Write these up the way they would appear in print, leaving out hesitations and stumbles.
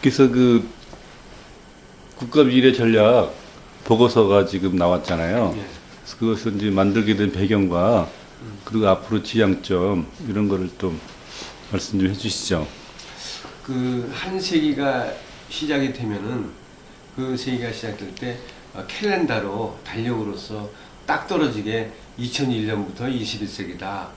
그래서 그 국가 미래 전략 보고서가 지금 나왔잖아요. 예. 그래서 그것을 이제 만들게 된 배경과 그리고 앞으로 지향점 이런 거를 좀 말씀 좀 해주시죠. 그 한 세기가 시작이 되면은 그 세기가 시작될 때 캘렌더로 달력으로서 딱 떨어지게 2001년부터 21세기다.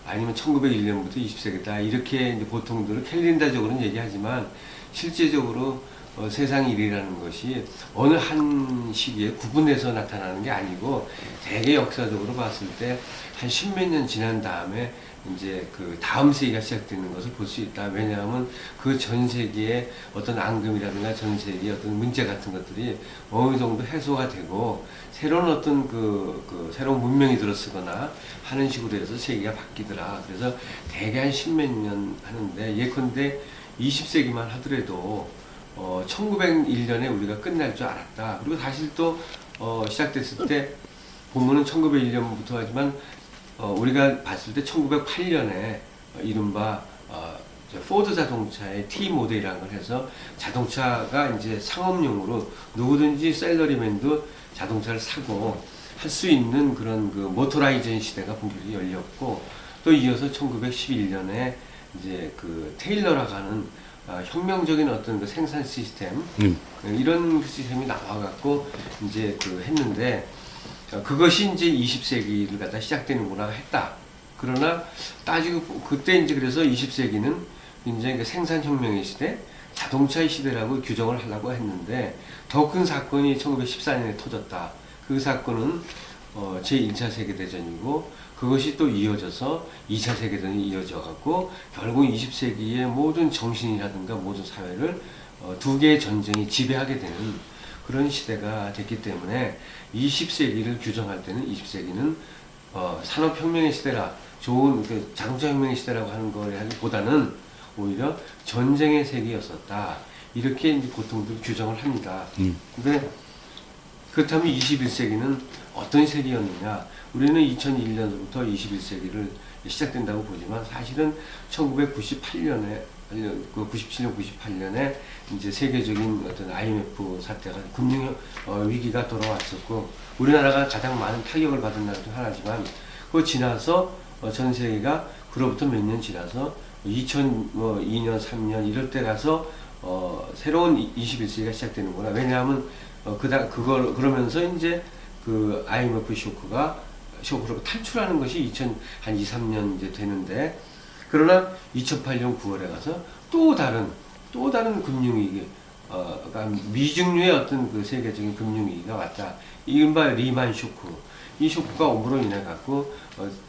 아니면 1901년부터 20세기다. 이렇게 이제 보통들은 캘린더적으로는 얘기하지만 실제적으로 세상 일이라는 것이 어느 한 시기에 구분해서 나타나는 게 아니고 대개 역사적으로 봤을 때 한 십몇 년 지난 다음에 이제 그 다음 세기가 시작되는 것을 볼 수 있다. 왜냐하면 그 전 세기의 어떤 앙금이라든가 전 세기의 어떤 문제 같은 것들이 어느 정도 해소가 되고 새로운 어떤 새로운 문명이 들어서거나 하는 식으로 해서 세계가 바뀌더라. 그래서 대개 한 십몇 년 하는데 예컨대 20세기만 하더라도 1901년에 우리가 끝날 줄 알았다. 그리고 사실 또 시작됐을 때 보면은 1901년부터 하지만 우리가 봤을 때 1908년에 이른바 포드 자동차의 T 모델이라는 걸 해서 자동차가 이제 상업용으로 누구든지 셀러리맨도 자동차를 사고 할 수 있는 그런 그 모토라이젠 시대가 본격적으로 열렸고 또 이어서 1911년에 이제 그 테일러라고 하는 혁명적인 어떤 그 생산 시스템 이런 시스템이 나와갖고 이제 그 했는데 그것이 이제 20세기를 갖다 시작되는구나 했다. 그러나 따지고 그때 이제 그래서 20세기는 굉장히 그 생산혁명의 시대, 자동차의 시대라고 규정을 하려고 했는데 더 큰 사건이 1914년에 터졌다. 그 사건은 제1차 세계대전이고 그것이 또 이어져서 2차 세계대전이 이어져 갖고 결국 20세기의 모든 정신이라든가 모든 사회를 두 개의 전쟁이 지배하게 되는 그런 시대가 됐기 때문에 20세기를 규정할 때는 20세기는 산업혁명의 시대라 좋은 그 자동차혁명의 시대라고 하는 거보다는 오히려 전쟁의 세기였었다. 이렇게 이제 보통들 규정을 합니다. 근데 그렇다면 21세기는 어떤 세기였느냐? 우리는 2001년부터 21세기를 시작된다고 보지만 사실은 1998년에 97년, 98년에 이제 세계적인 어떤 IMF 사태가 금융 위기가 돌아왔었고 우리나라가 가장 많은 타격을 받은 나라 중 하나지만 그거 지나서 전 세계가 그로부터 몇 년 지나서 2002년, 3년 이럴 때 가서 새로운 21세기가 시작되는구나. 왜냐하면 그러면서 이제 그 IMF 쇼크로 탈출하는 것이 2000한 2, 3년 이제 되는데 그러나 2008년 9월에 가서 또 다른 금융위기, 그러니까 미중류의 어떤 그 세계적인 금융위기가 왔다. 이른바 리만 쇼크. 이 쇼크가 옴으로 인해 갖고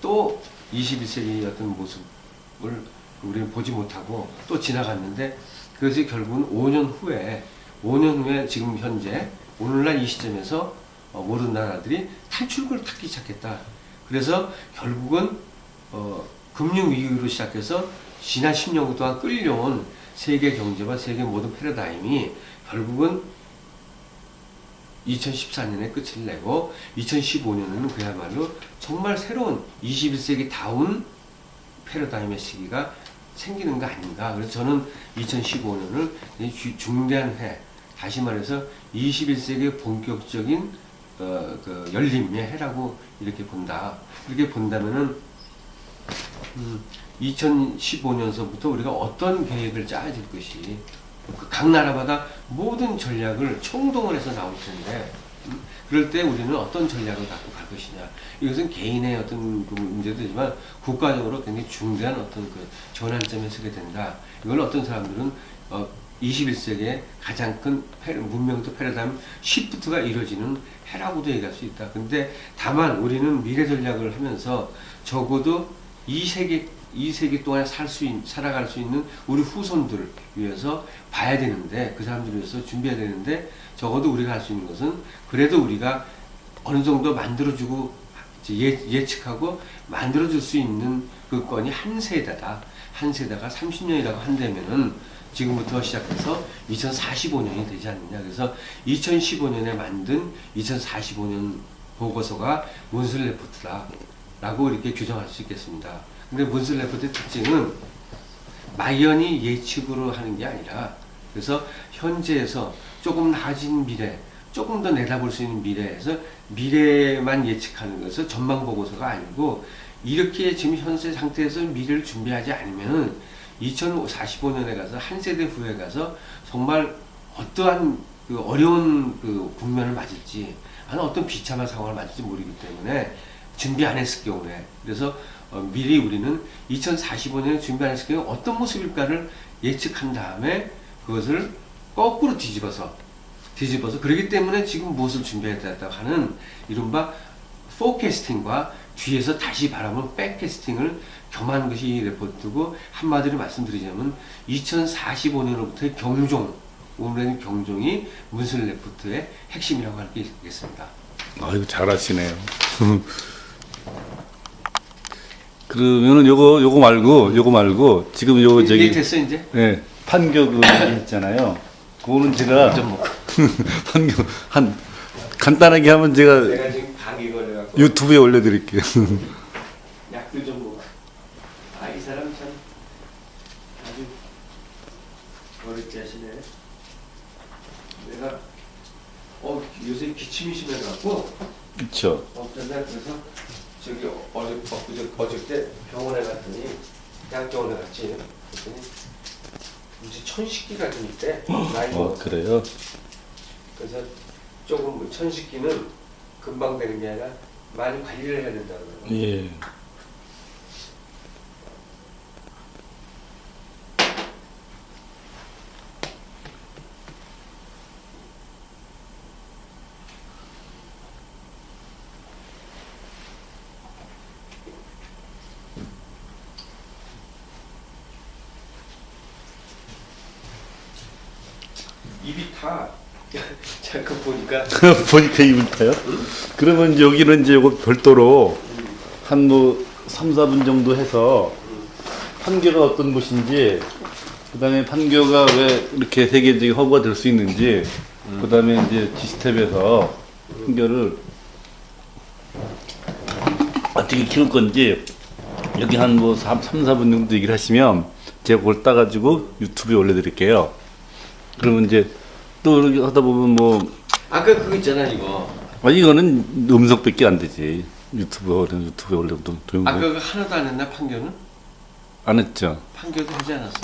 또 21세기의 어떤 모습을 우리는 보지 못하고 또 지나갔는데 그것이 결국은 5년 후에 지금 현재 오늘날 이 시점에서 모든 나라들이 탈출구를 찾기 시작했다. 그래서 결국은 금융위기로 시작해서 지난 10년 동안 끌려온 세계 경제와 세계 모든 패러다임이 결국은 2014년에 끝을 내고 2015년에는 그야말로 정말 새로운 21세기다운 패러다임의 시기가 생기는 거 아닌가. 그래서 저는 2015년을 중대한 해, 다시 말해서 21세기의 본격적인 그 열림의 해라고 이렇게 본다. 이렇게 본다면은 2015년서부터 우리가 어떤 계획을 짜야 될 것이 각 나라마다 모든 전략을 총동을 해서 나올 텐데 그럴 때 우리는 어떤 전략을 갖고 갈 것이냐. 이것은 개인의 어떤 그 문제도 되지만 국가적으로 굉장히 중대한 어떤 그 전환점에 서게 된다. 이걸 어떤 사람들은 21세기의 가장 큰 문명적 패러다임 시프트가 이루어지는 해라고도 얘기할 수 있다. 근데 다만 우리는 미래 전략을 하면서 적어도 이 세기 동안 살아갈 수 있는 우리 후손들 위해서 봐야 되는데 그 사람들 위해서 준비해야 되는데 적어도 우리가 할 수 있는 것은 그래도 우리가 어느 정도 만들어주고 예측하고 만들어줄 수 있는 그 건이 한 세대다. 한 세대가 30년이라고 한다면은 지금부터 시작해서 2045년이 되지 않느냐. 그래서 2015년에 만든 2045년 보고서가 몬슬 레포트다 라고 이렇게 규정할 수 있겠습니다. 근데 몬슬 레포트의 특징은 막연히 예측으로 하는 게 아니라 그래서 현재에서 조금 나아진 미래, 조금 더 내다볼 수 있는 미래에서 미래만 예측하는 것은 전망 보고서가 아니고 이렇게 지금 현재 상태에서 미래를 준비하지 않으면 2045년에 가서 한 세대 후에 가서 정말 어떠한 그 어려운 그 국면을 맞을지 아니 어떤 비참한 상황을 맞을지 모르기 때문에 준비 안 했을 경우에 그래서 미리 우리는 2045년에 준비 안 했을 경우에 어떤 모습일까를 예측한 다음에 그것을 거꾸로 뒤집어서 그렇기 때문에 지금 무엇을 준비했다고 하는 이른바 포캐스팅과 뒤에서 다시 바라본 백캐스팅을 겸한 것이 이 레포트고 한마디로 말씀드리자면 2045년으로부터의 경종, 오늘의 경종이 문슬 레포트의 핵심이라고 할 수 있겠습니다. 아이고 잘하시네요. 그러면은 요거 말고 지금 요거 저기 됐어 이제? 네, 판교 그 있잖아요. 그거는 제가 판교 한 간단하게 하면 제가 내가 지금 감기 걸려갖고 유튜브에 올려드릴게요. 약도 좀 먹어. 아, 이 사람 참 아주 어렵게 하시네. 내가 요새 기침이 심해갖고 그렇죠. 그래서 저기 어저께 병원에 갔더니 대학병원에 갔지. 그랬더니 이제 천식기가 좀 있대. 나이 먹어서. 그래요? 그래서 조금 뭐 천식기는 금방 되는 게 아니라 많이 관리를 해야 된다고 그래요. 예. 입이 타. 잠깐 보니까 보니까 입을 타요? 그러면 여기는 이제 요거 별도로 한 뭐 3, 4분 정도 해서 판교가 어떤 곳인지 그 다음에 판교가 왜 이렇게 세계적인 허브가 될 수 있는지 그 다음에 이제 지스텝에서 판교를 어떻게 키울 건지 여기 한 뭐 3, 4분 정도 얘기를 하시면 제가 그걸 따가지고 유튜브에 올려드릴게요. 그러면 이제 또 이렇게 하다 보면 뭐 아까 그거 있잖아 이거. 이거는 음성밖에 안 되지. 유튜브에 올려도 아까 그거 하나도 안 했나 판교는? 안 했죠. 판교도 하지 않았어?